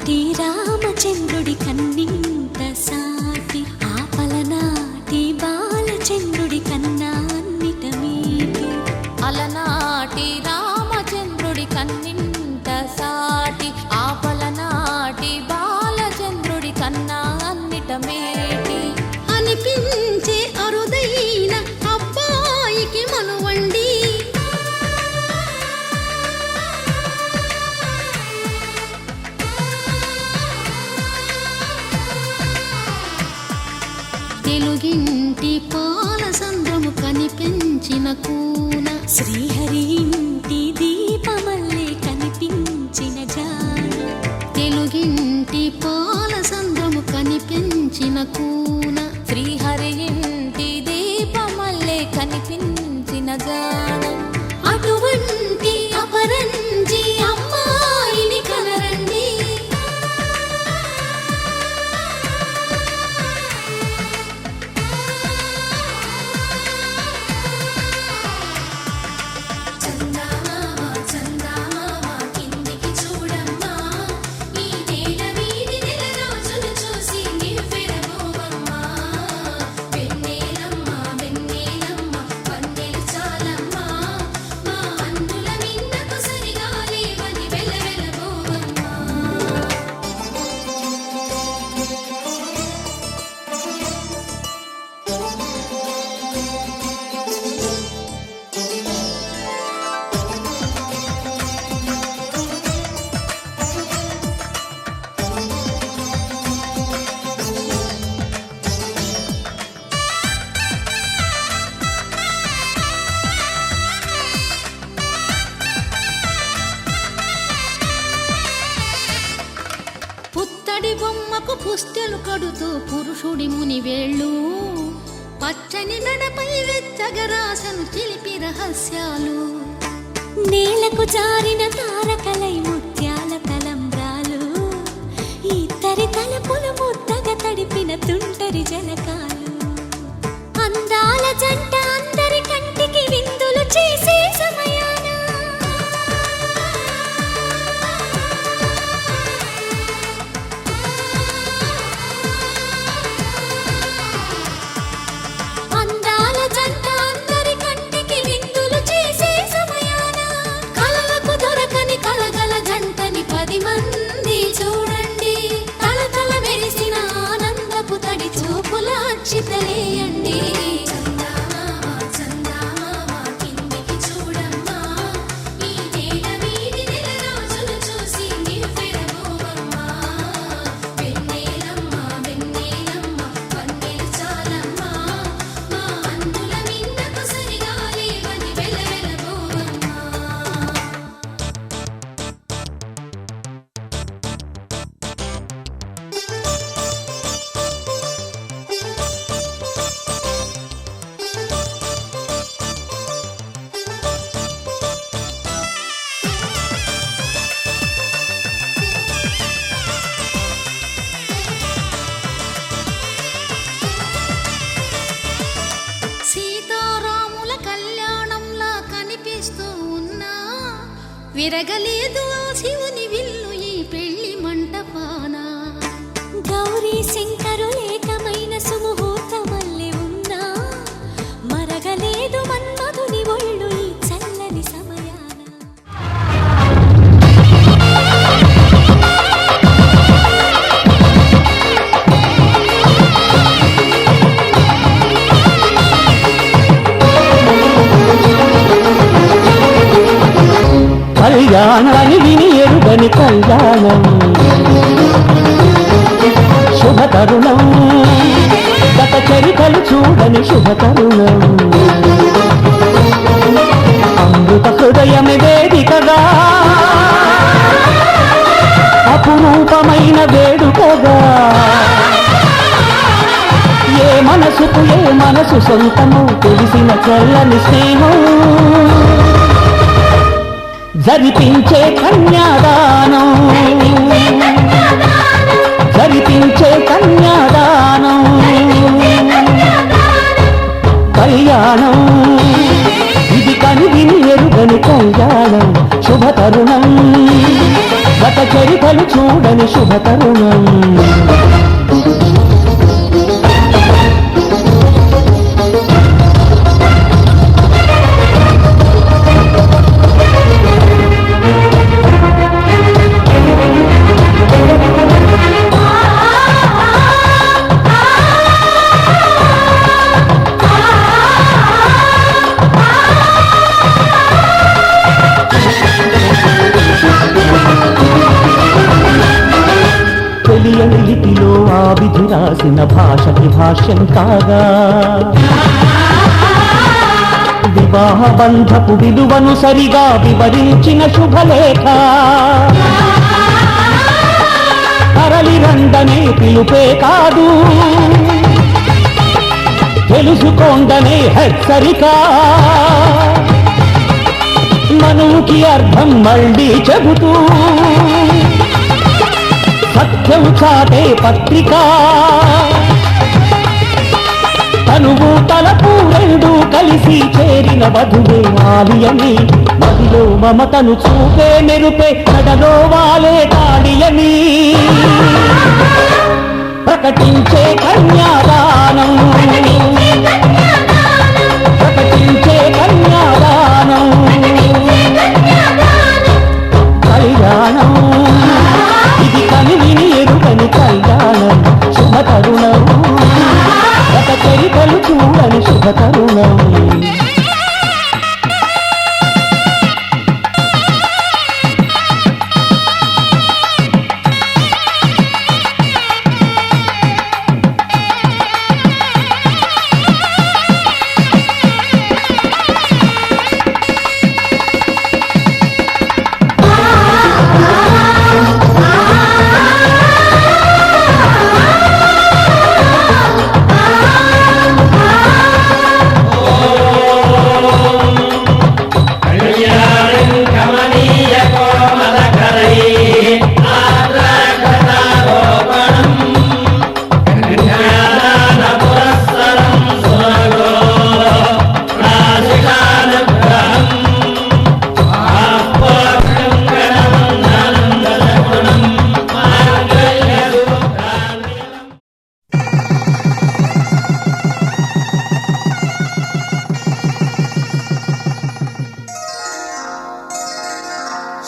అలనాటి రామచంద్రుడి కన్నింత సాటి ఆపలనాటి బాలచంద్రుడి కన్నా అన్నిట మీటి అలనాటి రామచంద్రుడి కన్నింత సాటి ఆపలనాటి బాలచంద్రుడి కన్నా అన్నిట మేటి అనిపించే అరుదైన అబ్బాయికి మనువండి తెలుగింటి పాలసంద్రము కనిపించిన కూన శ్రీహరి ఇంటి దీపమల్లే కనిపించిన జాన తెలుగింటి పాలసంద్రము కనిపించిన కూన శ్రీహరి ఇంటి దీపమల్లే కనిపించిన జాన అటువంటి అపరంజి అమ్మాయిని కనరండి పుత్తడి బొమ్మకు పుస్తెలు కడుతూ పురుషుడి ముని వేళ్ళు పచ్చని మెడపై వెచ్చగరాసను చిలిపి రహస్యాలు నేలకు జారిన తారకలై ముత్యాల తలంబ్రాలు ఇద్దరి తలపులు ముద్దగా తడిపిన తుంటరి జలకాలు అందాల జంట అందరి కంటికి విందులు చేసే సమయాన చితలేయండి విరగలేదు ఆ శివుని విల్లు ఈ పెళ్లి మంటపాన గౌరీ శంకరులేకమైన సుముహూర్తమల్లె ఉన్నా మరగలేదు మన్మధుని ఒళ్ళు ఈ చల్లని సమయాన కళ్యాణాన్ని విని ఎరుగని కళ్యాణం శుభతరుణం గత చరితలు చూడని శుభతరుణం అమృత హృదయమే వేదికగా అపురూపమైన వేడుకగా ఏ మనసు సొంతము తెలిసిన చల్లని స్నేహం జరిపించే కన్యాదానం కళ్యాణం ఇది కని విని ఎరుగని కళ్యాణం శుభతరుణం గత చరిత చరితలు చూడని శుభ తరుణం. తెలియని లిపిలో ఆ విధి రాసిన భాషకి భాష్యం కాగా, వివాహ బంధపు విలువను సరిగా వివరించిన శుభలేఖ. తరలి రండనే పిలుపే కాదు, తెలుసుకోండనే హెచ్చరిక. మనువుకి అర్థం మళ్ళీ చెబుతూ సత్యం చాటే పత్రిక. తనువు తలపు రెండు కలిసి చేరిన వధువే ఆలియని, మదిలో మమతను చూపే మెరుపే నడలో వాలే తాళియని. ప్రకటించే కన్యాదానం, ప్రకటించే కన్యాదానం, కళ్యాణం ఇది కనివిని ఎరుగని కళ్యాణం. శుభ తరుణం, గత చరితలు చూడని శుభ తరుణం.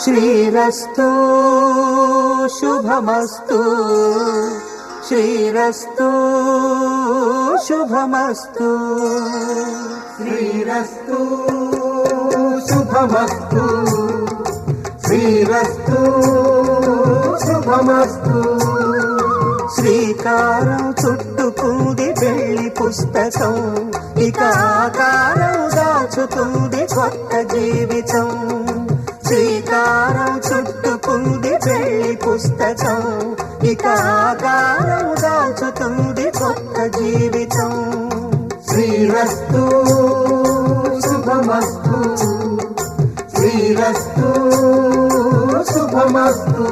శ్రీరస్తు శుభమస్తు, శ్రీరస్తు శుభమస్తు, శ్రీరస్తు శుభమస్తు, శ్రీరస్తు శుభమస్తు. శ్రీకారం చుట్టుకుంది పెళ్లి పుస్తకం, ఇక ఆకారం దాచుతుంది కొత్త జీవితం. శ్రీకారం చుట్టుకుంది పెళ్లి పుస్తకం, ఇక ఆకారం దాచుతుంది కొత్త జీవితం. శ్రీరస్తు శుభమస్తు, శ్రీరస్తు శుభమస్తు.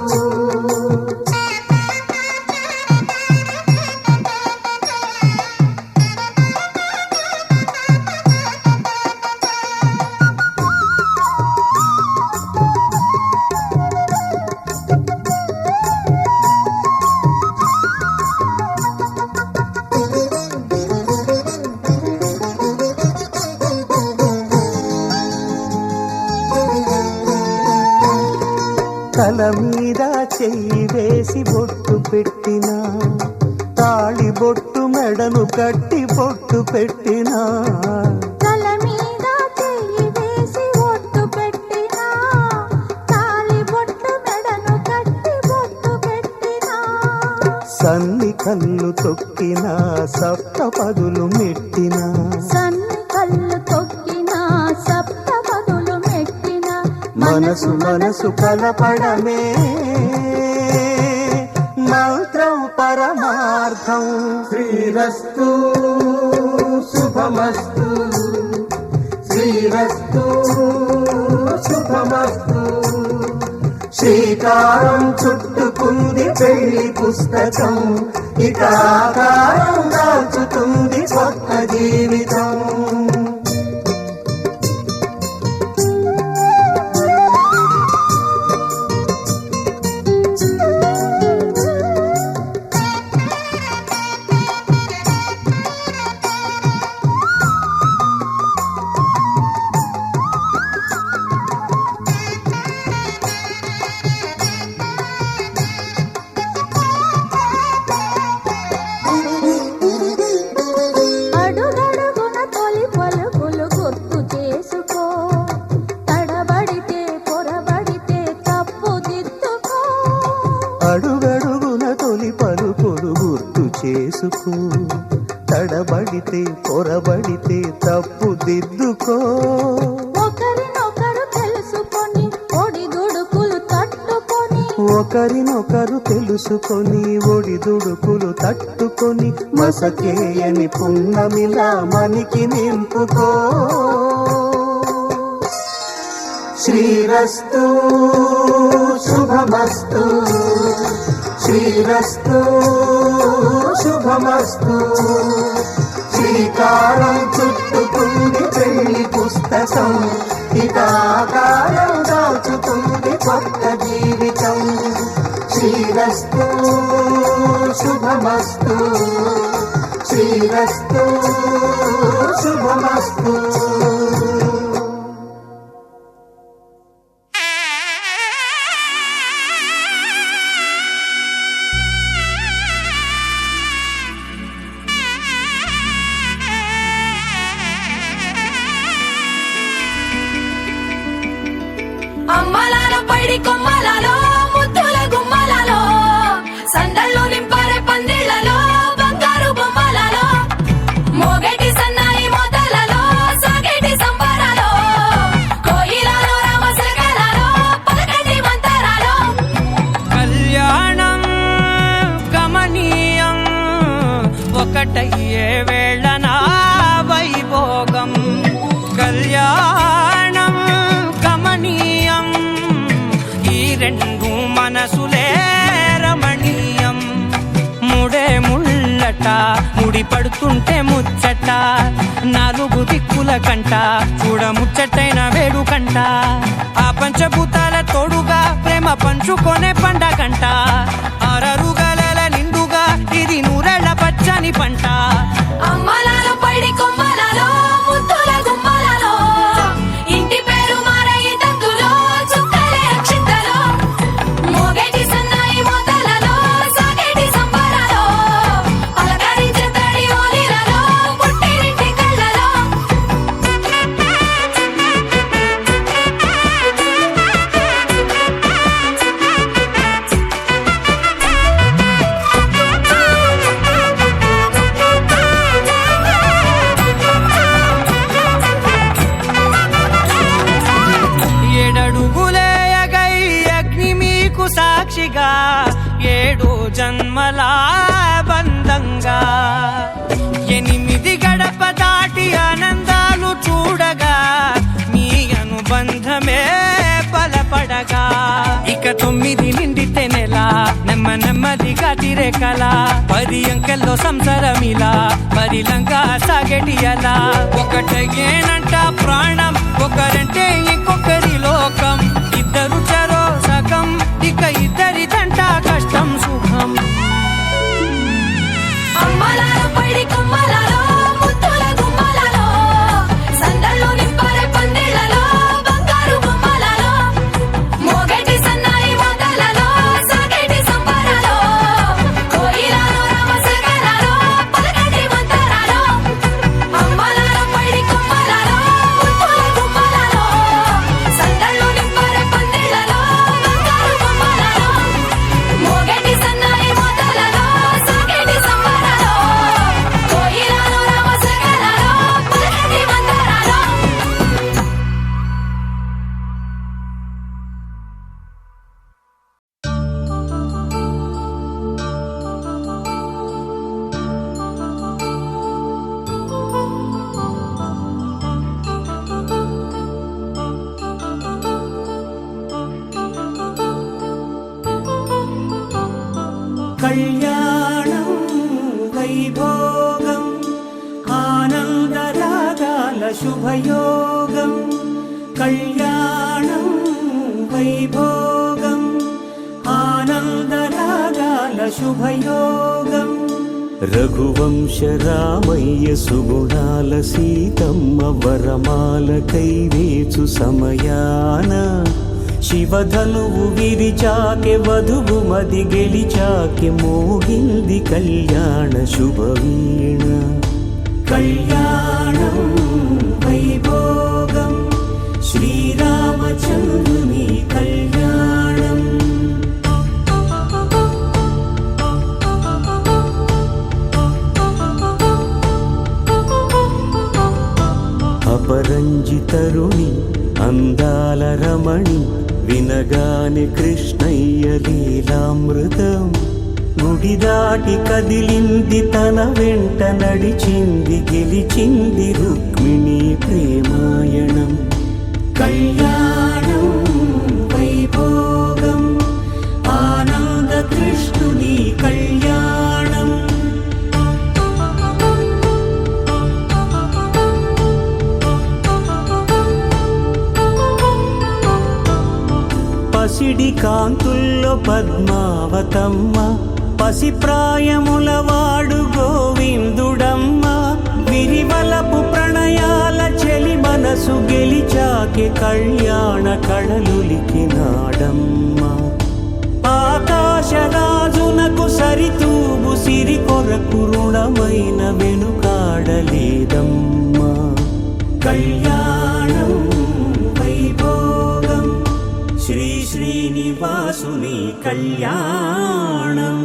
తల మీద చెయ్యి వేసి బొట్టు పెట్టినా, తాళి బొట్టు మెడను కట్టి బొట్టు పెట్టినా. తల మీద చెయ్యి వేసి బొట్టు పెట్టినా, తాళి బొట్టు మెడను కట్టి బొట్టు పెట్టినా. సన్ని కళ్ళు తొక్కినా, సప్త పదులు మెట్టినా, సన్ని కళ్ళు తొక్కినా, సప్త పదులు మెట్టినా. మనసు మనసు కలపడమే మంత్రం పరమార్థం. శ్రీరస్తు శుభమస్తు, శ్రీరస్తు శుభమస్తు. శ్రీకారం చుట్టుకుంది పెళ్లి పుస్తకం, ఇక ఆకారం దాచుతుంది కొత్త జీవితం. అడుగడుగున తొలి పలుకులు గుర్తు చేసుకో, తడబడితే పొరబడితే తప్పు దిద్దుకో. ఒకరినొకరు తెలుసుకొని ఒడిదుడుకులు తట్టుకొని, ఒకరినొకరు తెలుసుకొని ఒడిదుడుకులు తట్టుకొని, మసకేయని పున్నమిలా మనికి నింపుకో. శ్రీరస్తు శుభమస్తు, శ్రీరస్తు శుభమస్తు. శ్రీకారం చుట్టుకుంది పెళ్లి పుస్తకం, ఇక ఆకారం దాచుతుంది కొత్త జీవితం. శ్రీరస్తు శుభమస్తు, శ్రీరస్తు శుభమస్తు. అమ్మలాల పైడి కొమ్మలలో ముద్దుల గుమ్మలలో, సందళ్ళు నింపారే పందిళ్లలో బంగారు బొమ్మలలో, మోగేటి సన్నాయి మోతలలో సాగేటి సంబరాలో, కోయిలలో రామశకలలో పలకటి మంతరాలో. కళ్యాణం గమనీయం ఒకటయ్యే వేళ నా వైభోగం. కళ్యాణం గమనీయం ఈ రెండు మనసులే రమణీయం. ముడే ముళ్ళట ముడి పడుతుంటే ముచ్చట, నాలుగు దిక్కుల కంట చూడ ముచ్చటైన వేడుకంట. ఆ పంచభూతాల తోడుగా ప్రేమ పంచుకొనే పండగంట. అరరుగల నిండుగా ఇది నూరెళ్ళ పచ్చని పంట. అమ్మలాల పైడి కొమ్మలలో ముద్దుల గుమ్మలలో, ఇంటి పేరు మారయి తందులో చుక్కలే అక్షింతలో, మోగేటి సన్నాయి మోతలలో సాగేటి సంబరాలో, పలకరించే తడి ఓలిలలో పుట్టినింటి కళ్ళలో. ఏడడుగులే ఎగై అగ్ని మీకు సాక్షిగా, ఏడు జన్మల బంధంగా. 8 గడప దాటి ఆనందాలు చూడగా, మీ అనుబంధమే బలపడగా. ఇక 9 నిండితే నెల నెమ్మదిగా తిరేకల, 10 అంకెల్లో సంసారమిలా పరిలంగా సాగేటి అలా. ఒకటేనంట ప్రాణం, ఒకరంటే ఇంకొకరి లోకం. ఇద్దరు చరో సగం, ఇక ఇద్దరిదంట కష్టం సుఖం. అమ్మలాల పైడి కొమ్మలలో ముద్దుల గుమ్మలలో, సందళ్ళు నింపారే పందిళ్లలో బంగారు బొమ్మలలో, మోగేటి సన్నాయి మోతలలో సాగేటి సంబరాలో, కోయిలలో రామశకలలో పలకటి మంతరాలో. అమ్మలాల పైడి కొమ్మలలో ముద్దుల గుమ్మలలో, సందళ్ళు నింపారే పందిళ్లలో బంగారు బొమ్మలలో, మోగేటి సన్నాయి మోతలలో సాగేటి సంబరాలో, కోయిలలో రామశకలలో పలకటి మంతరాలో. కళ్యాణం వైభోగం ఆనందరాగాల శుభయోగం. కళ్యాణం వైభోగం ఆనందరాగాల శుభయోగం. రఘువంశ రామయ్య సుగుణాల సీతమ్మ వరమాల కైవేచు సమయాన, శివధనువు విరిచాకె వధువు మది గెలిచాకె మోగింది కళ్యాణ శుభవీణ. కళ్యాణం వైభోగం శ్రీరామచంద్రుని కళ్యాణం. సుందరుని అందాల రమణి వినగానే కృష్ణయ్య లీలామృతం గుడి దాటి కదిలింది తన వెంట నడిచింది గెలిచింది రుక్మిణి ప్రేమాయణం కళ్యాణం వైభోగం ఆనంద కృష్ణుని కళ్యాణం పసిడి కాంతుల్లో పద్మావతమ్మ పసిప్రాయముల వాడు గోవిందుడమ్మ విరివలపు ప్రణయాల చెలి మనసు గెలిచాకే కళ్యాణ కళలులికినాడమ్మ ఆకాశరాజునకు సరితూబు సిరి కొరకు రుణమైన వెనుకాడలేదమ్మా కళ్యాణం వైభోగం శ్రీ శ్రీనివాసుని కళ్యాణం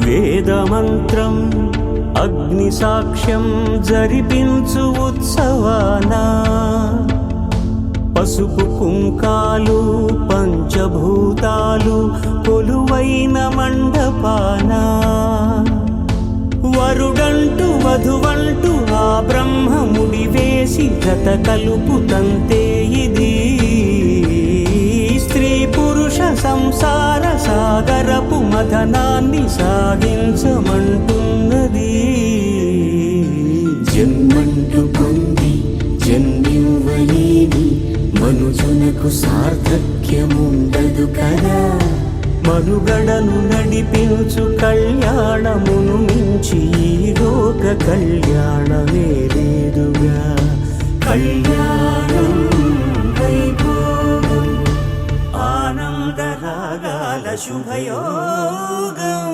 వేదమంత్రం అగ్ని సాక్ష్యం జరిపించు ఉత్సవానా పసుపు కుంకాలు పంచభూతాలు కొలువైన మండపాన వరుడంటూ వధువంటూ ఆ బ్రహ్మముడి వేసి జత కలుపుతంతే ఇది స్త్రీ పురుష సంసార సాగరపు మథనాన్ని సాగించమంటున్నది జన్మంటూ పొంది జన్మివ్వలేని మనుజునకు సార్థక్యముండదు కదా మనుగడను నడిపించు కళ్యాణమును మించి ఈ లోక కళ్యాణమే లేదుగా కళ్యాణం వైభోగం ఆనందరాగాల శుభయోగం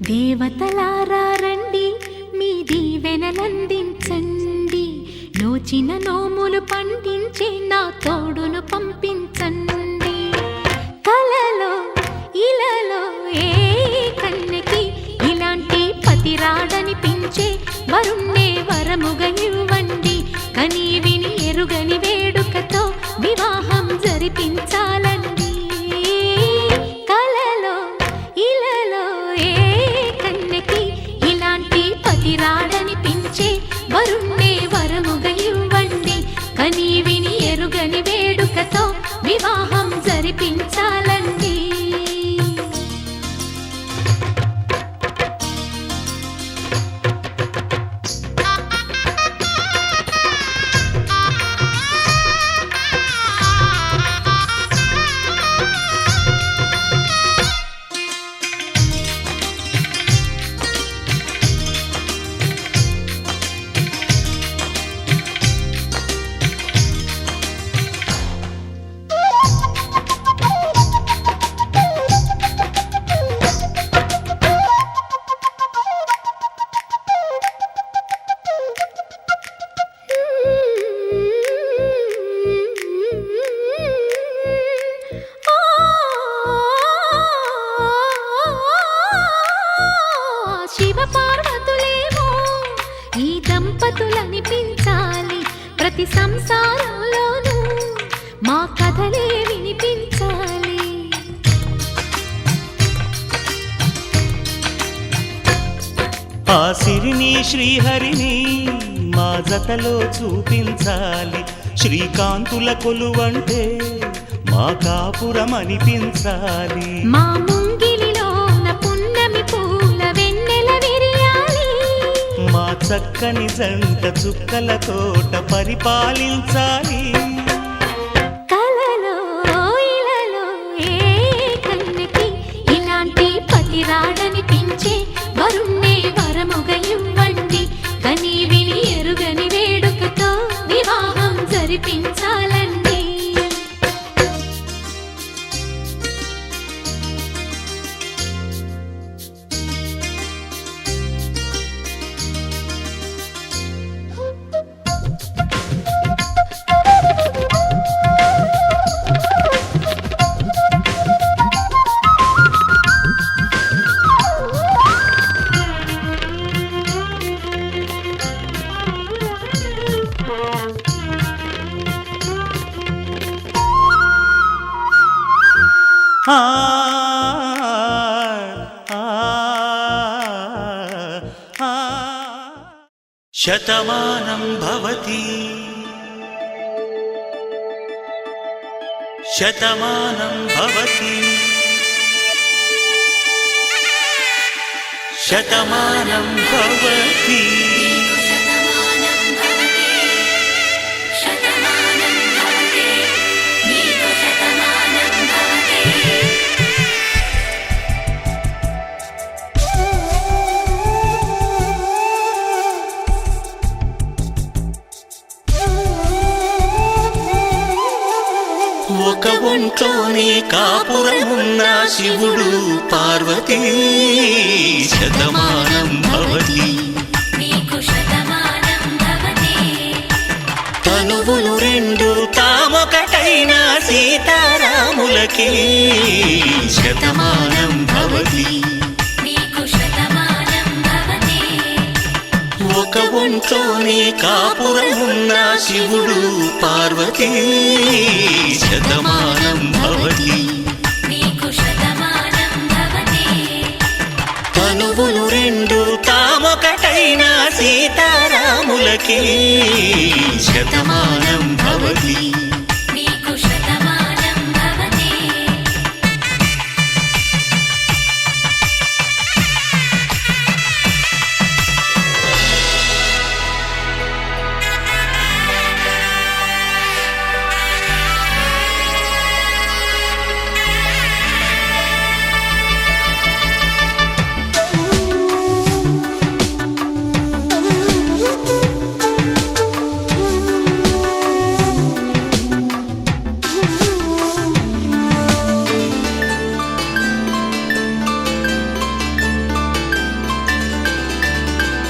దేవతలారా రండి మీ దీవెనలందించండి నోచిన నోములు పండించే నా తోడును పంపించండి కలలో ఇలలో ఏ కన్నెకి ఇలాంటి పతిరాడనిపించే వరుణ్ణే వరముగా ఇవ్వండి కని విని ఎరుగని వేడుకతో వివాహం జరిపించాలండి కలలో ఇలలో ఏ కన్నెకి ఇలాంటి పతిరాడనిపించే వరుణ్ణే వరముగా ఇవ్వండి కని విని ఎరుగని వేడుకతో వివాహం జరిపించాలండి ప్రతి సంసారంలోనూ మా కథలే వినిపించాలి ఆ సిరిని శ్రీహరిని మా జతలో చూపించాలి శ్రీకాంతుల కొలువంటే మా కాపురం అనిపించాలి మా ముంగిలిలోన పున్నమి పూల వెన్నెల విరియాలి మా చక్కని జంట చుక్కల తోట పరిపాలించాలి కలలో ఇలలో ఏ కన్నెకి ఆ, ఆ, ఆ. శతమానం భవతి శతమానం భవతి శతమానం భవతి శతమానం భవతి శతమానం భవతి నీకు శతమానం భవతి ఒక ఒంట్లోనే కాపురమున్న శివుడు పార్వతీ శతమానం భవతి నీకు శతమానం భవతి తనువులు రెండు తామొకటైన సీతారాములకి శతమానం భవతి నీకు శతమానం భవతి ఒక ఒంట్లోనే కాపురమున్న శివుడు పార్వతీ శతమానం భవతి నీకు శతమానం భవతి తనువులు రెండు తామొకటైన సీతారాములకి శతమానం భవతి నీకు శతమానం భవతి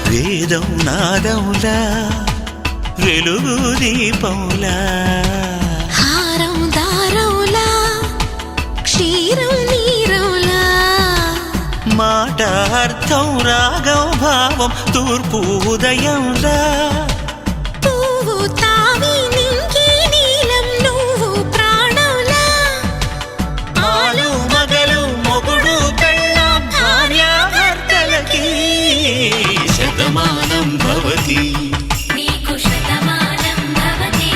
వేదం నాదములా వెలుగు దీపములా హారం దారంలా క్షీరం నీరంలా మాట అర్థం రాగం భావం తూర్పు ఉదయంలా పువ్వు తావి నింగి నీలం నువ్వు ప్రాణంలా ఆలు మగలు మొగుడు పెళ్ళాం భార్యాభర్తలకి శతమానం భవతి నీకు శతమానం భవతి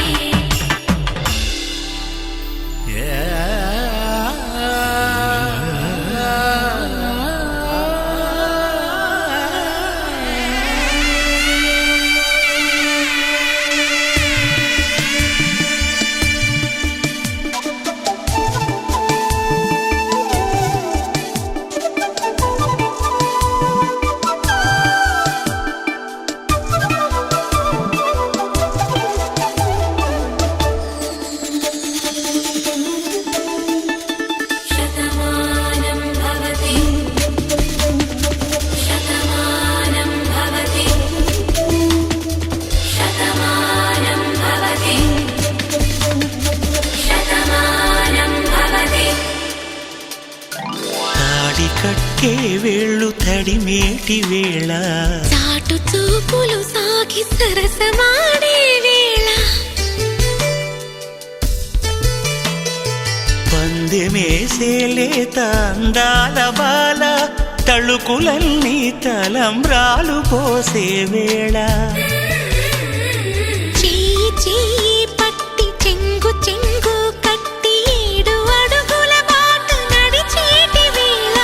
శతమానం భవతి శతమానం భవతి శతమానం భవతి శతమానం భవతి తాడి కట్టే వేళ్ళు తడిమేటి వేళ చాటు చూపులు సాగి సరసమాడే వేళ పందెమేసే లేత అందాల బాల తళుకులన్నీ తలంబ్రాలు పోసే వేళ చెయ్యి చెయ్యి పట్టి చెంగు చెంగు కట్టి 7 అడుగుల బాట నడిచేటి వేళ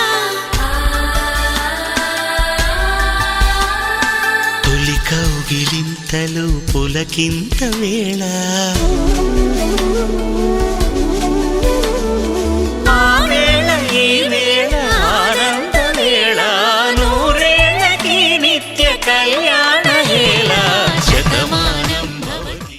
తొలి కౌగిలింతలు పులకింత వేళ ఆ వేళ ఈ వేళ ఆనంద వేళ నూరేళ్ళకి నిత్య కళ్యాణ వేళ శతమానం భవతి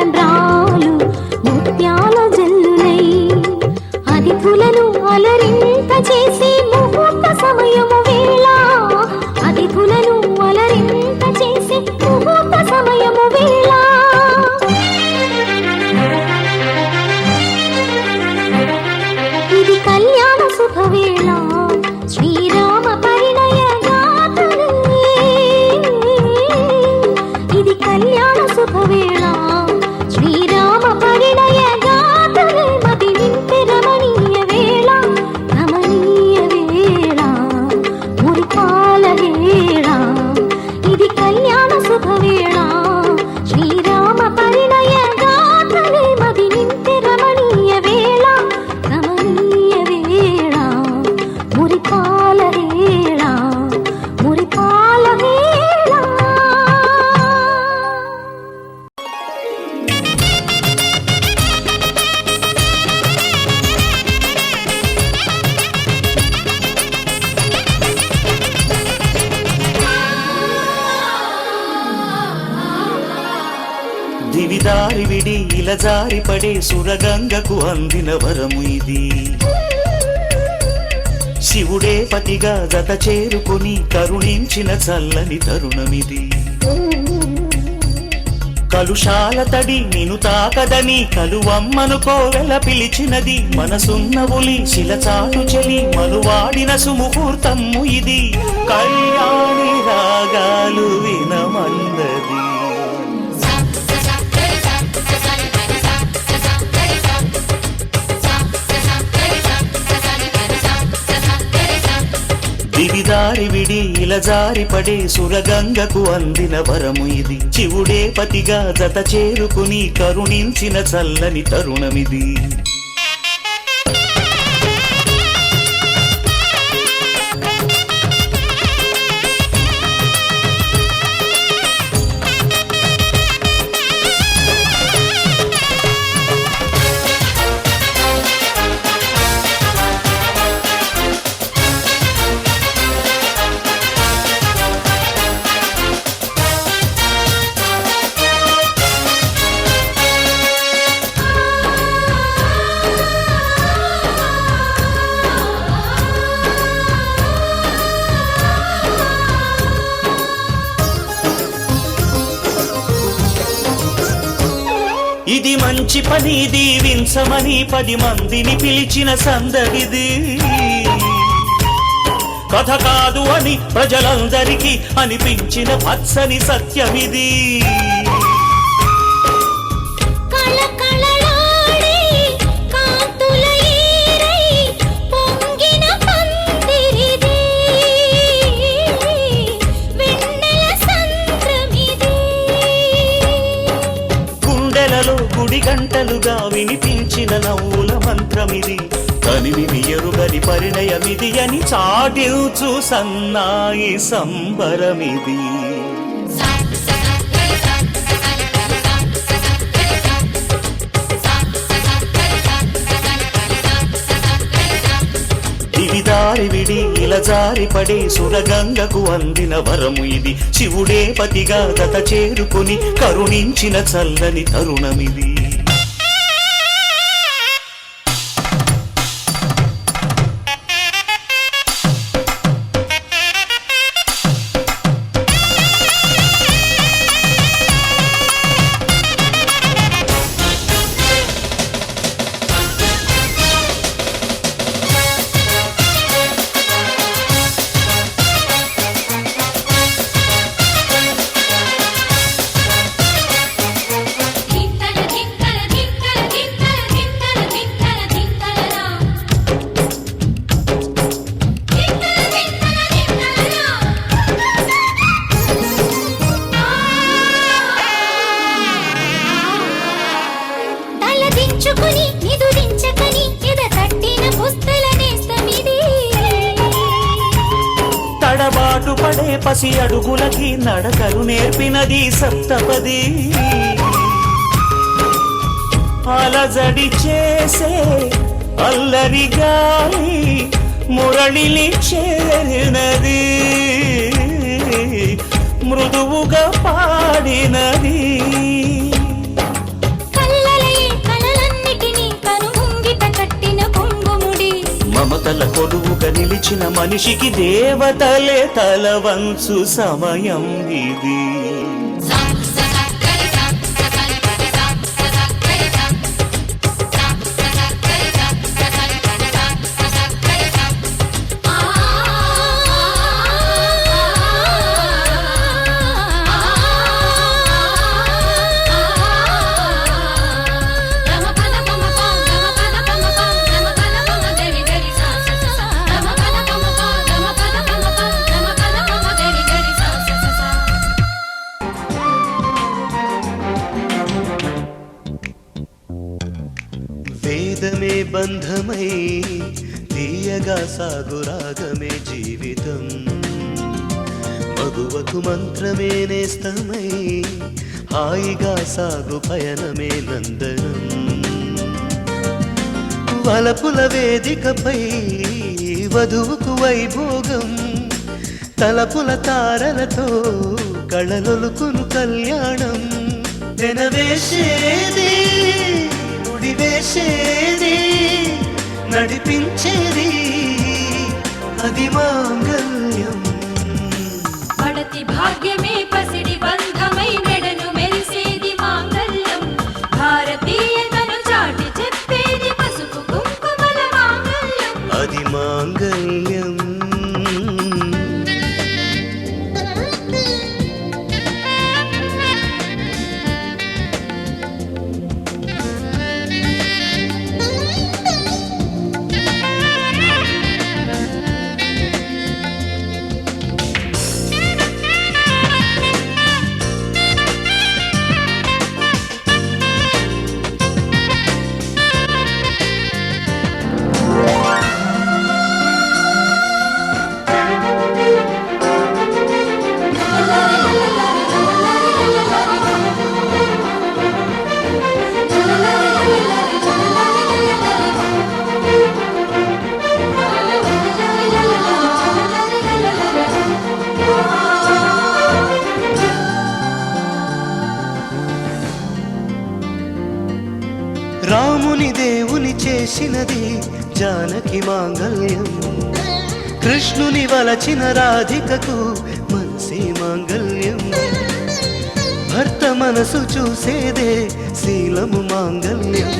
తలంబ్రాలు ముత్యాల జల్లులై అతిథులను అలరింప చేసి ముహూర్త సమయము వేళ అతిథులను అలరింప చేసి ముహూర్త సమయము వేళ ఇది కళ్యాణ శుభవేళ శ్రీరామ పరిణయ గాథలే ఇది కళ్యాణ శుభవేళ శ్రీరామ పరిణయ గాథలే మది నింపి రమణీయ వేళ మురిపాల వేళ ఇది కళ్యాణ శుభవేళ శ్రీరామ పరిణయ గాథలే మది నింపి రమణీయ వేళ మురిపాల వేళ మురిపాల వేళ దివిదారి విడి ఇలా జారి పడే సురగంగకు అందిన వరము ఇది శివుడే పతిగా జత చేరుకుని కరుణించిన చల్లని తరుణమిది కలుషాల తడి నిను తాకదని కలువమ్మను కోవెల పిలిచినది మనసున్న ఉలి శిలచాటు చెలి మనువాడిన సుముహూర్తము ఇది కళ్యాణి రాగాలు వినమందది దివిదారి విడి ఇలా జారి పడే సురగంగకు అందిన వరము ఇది శివుడే పతిగా జత చేరుకుని కరుణించిన చల్లని తరుణమిది ఇది మంచి పని దీవించమని 10 మందిని పిలిచిన సందడిది కథ కాదు అని ప్రజలందరికీ అనిపించిన పచ్చని సత్యమిది గుడి గంటలుగా వినిపించిన నవ్వుల మంత్రమిది తనివి ఎరుగని పరిణయమిది అని చాటిల్చు సన్నాయి సంబరమిది దివిదారి విడి ఇలా జారి పడే సురగంగకు అందిన వరము ఇది శివుడే పతిగా జత చేరుకుని కరుణించిన చల్లని తరుణమిది తడబాటు పడే పసి అడుగులకి నడకలు నేర్పినది సప్తపది అలజడి చేసే అల్లరి గాలి మురళిని చేరినది మృదువుగా పాడినది మనిషికి దేవతలే తల వంచు సమయం ఇది. వేదమే బంధమై తీయగా సాగు రాగమే జీవితం, మగువకు మంత్రమే నేస్తమై హాయిగా సాగు పయనమే నందనం. వలపుల వేదికపై వధువుకు వైభోగం, తలపుల తారలతో కళలొలుకును కళ్యాణం. వెనవేసేది వేసేది నడిపించేది అది మాంగల్యం. పడతి భాగ్యమే పసిడి బంధమై మెడను మెరిసేది మాంగల్యం, భారతీయతను చాటి చెప్పేది పసుపు కుంకుమల మాంగల్యం. అది మాంగల్యం. రాముని దేవుని చేసినది జానకి మాంగల్యం, కృష్ణుని వలచిన రాధికకు మనసే మాంగల్యం. భర్త మనసు చూసేదే శీలము మాంగల్యం,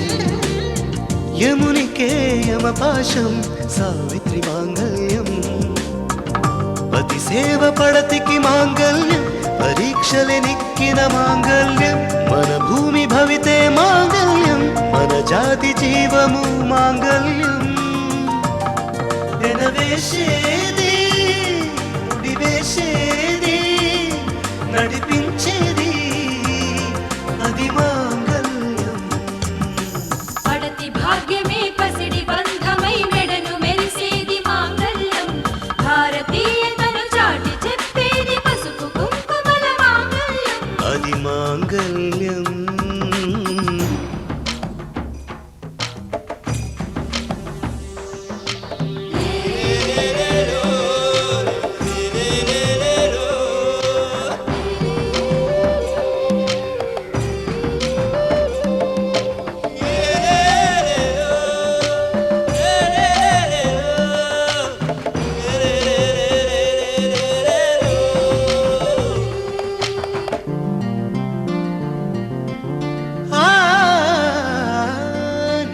యమునికే యమపాశం సావిత్రి మాంగల్యం. పతి సేవ పడతికి మాంగల్యం, పరీక్షలే నిక్కిన మాంగల్యం. మన భూమి భవితే మాంగల్యం, మన జాతి జీవము మాంగల్యం. ఎనవేసేది ముడివేసేది నడిపించేది అది మాంగల్యం. పడతి భాగ్యమే పసిడి బంధమై మెడను మెరిసేది మాంగల్యం, భారతీయతను చాటి చెప్పేది పసుపు కుంకుమల మాంగల్యం. అది మాంగల్యం.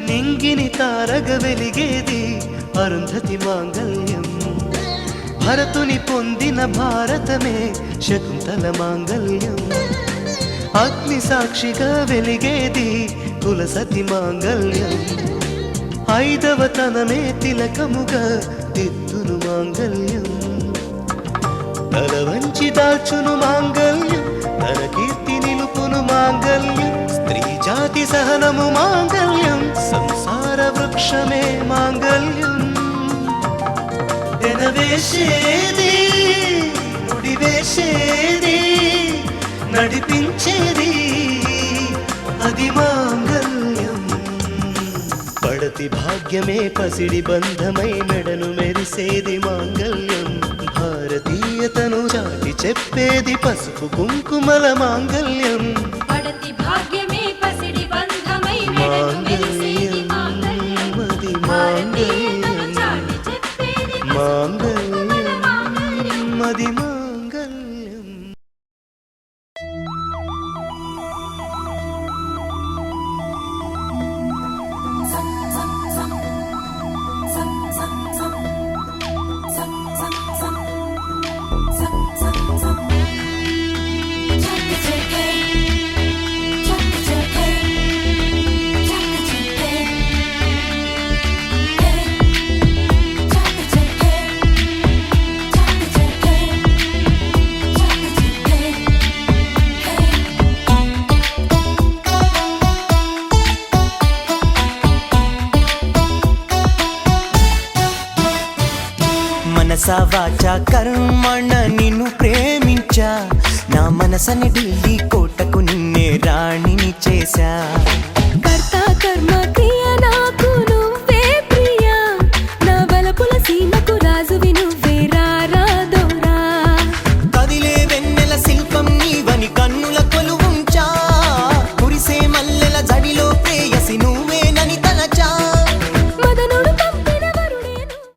నింగిని తారగ వెలిగేది అరుంధతి మాంగల్యం, భరతుని పొందిన భారతమే శకుంతల మాంగల్యం. అగ్ని సాక్షిగా వెలిగేది కులసతి మాంగల్యం, ఐదవతనమే తిలకముగా దిద్దును మాంగల్యం. తల వంచి దాల్చును మాంగల్యం, తన కీర్తి నిలుపును మాంగల్యం. స్త్రీ జాతి సహనము మాంగల్యం, సంసార వృక్షమే మాంగల్యం. ఎనవేసేది ముడివేసేది నడిపించేది అది మాంగల్యం. పడతి భాగ్యమే పసిడి బంధమై మెడను మెరిసేది మాంగల్యం, భారతీయతను చాటి చెప్పేది పసుపు కుంకుమల మాంగల్యం. పడతి భాగ్యమే పసిడి బంధమై మెడను మెరిసేది మాంగల్యం, అది భారతీయతను చాటి చెప్పేది మాంగల్యం. వాచ కర్మణ నిన్ను ప్రేమించా నా మనసని ఢిల్లీ కోటకు నిన్నే రాణిని చేశా